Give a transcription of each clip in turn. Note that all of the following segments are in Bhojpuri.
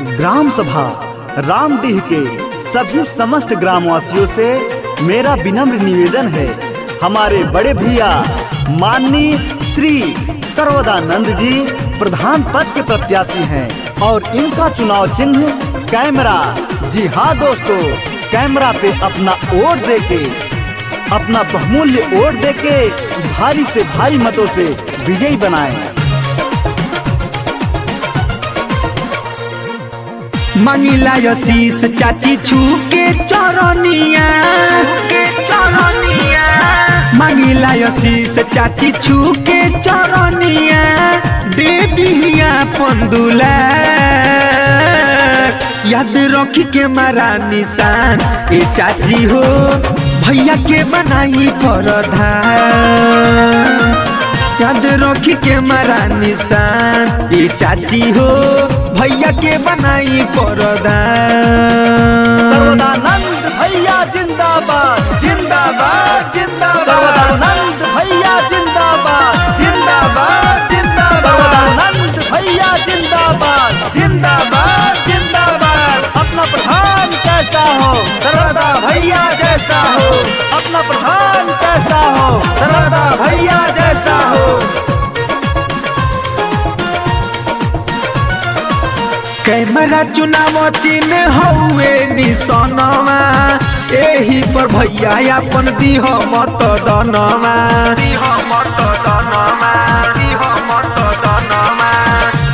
ग्राम सभा रामडीह के सभी समस्त ग्रामवासियों से मेरा विनम्र निवेदन है। हमारे बड़े भैया माननीय श्री सर्वदानंद जी प्रधान पद के प्रत्याशी हैं और इनका चुनाव चिन्ह कैमरा। जी हाँ दोस्तों, कैमरा पे अपना वोट देके, अपना बहुमूल्य वोट देके भारी से भारी मतों से विजयी बनाएं। मंगिला आशीष चाची छू के चरनिया, मंगिला आशीष चाची छू के चरनिया, दे दिया पंदुला याद रखी के मारा निशान। ए चाची हो भैया के बनाई प्रधान, याद रखी के मारा निशान। ए चाची हो भैया के बनाई प्रधान। सर्वदानंद भैया जिंदाबाद जिंदाबाद जिंदाबाद। सर्वदानंद भैया जिंदाबाद जिंदाबाद जिंदाबाद। सर्वदानंद भैया जिंदाबाद जिंदाबाद जिंदाबाद। अपना प्रधान कैसा हो सर्वदा भैया जैसा हो, अपना प्रधान कैसा हो सर्वदा भैया जैसा हो। कैमरा चुनाव चिन्ह हउए निशानवा, एही पर भैया अपन दिह मत दनवा, दिह मत दनवा, दिह मत दनवा।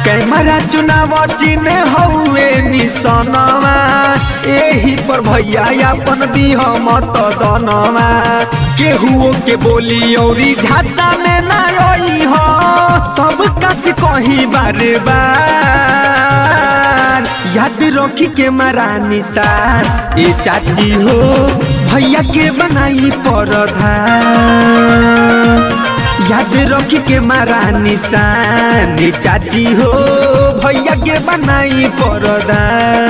कैमरा चुनाव चिन्ह हउए निशानवा, एही पर भैया अपन दिह मत दनवा। केहुओ के बोली औरी झाता में ना आई हो, सब कस कही बार बार याद रखी के मारा निशान। ए चाची हो भैया के बनाई प्रधान, याद रखी के मारा निशान। ए चाची हो भैया के बनाई प्रधान।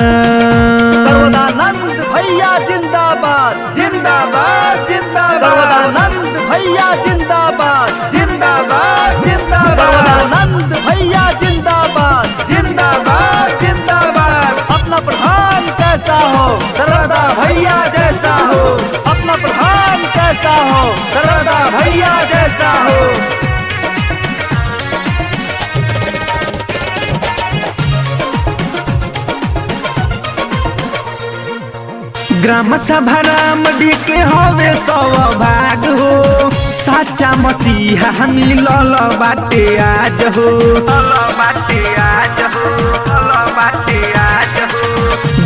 सर्वदानंद भैया जिंदाबाद जिंदाबाद जिंदाबाद। सर्वदानंद भैया जिंदाबाद जिंदाबाद जिंदाबाद। सर्वदानंद भैया जिंदाबाद जिंदाबाद जिंदाबाद। अपना प्रधान कैसा हो सर्वदा भैया जैसा हो, अपना प्रधान कैसा हो सर्वदा भैया जैसा हो। ग्राम सभा रामडीह के हवे सौभाग हो, साचा मसीहा मिलल बाटे आज हो, बाटे आज हो, बाटे आज हो।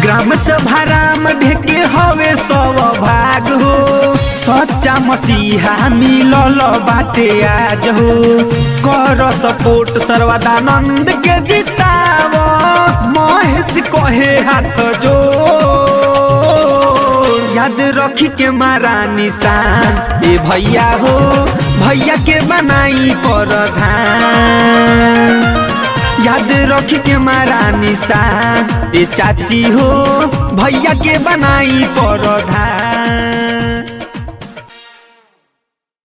ग्राम सभा रामडीह के हवे सौभाग हो, सच्चा मसीहा मिलल बाटे आज हो। कर सपोर्ट सर्वदानंद के जिताव, महेश कहे हाथ जो याद रखी के मारा निशान। ए भैया हो भैया के बनाई प्रधान, याद रखी के मारा निशान। ए चाची हो भैया के बनाई प्रधान।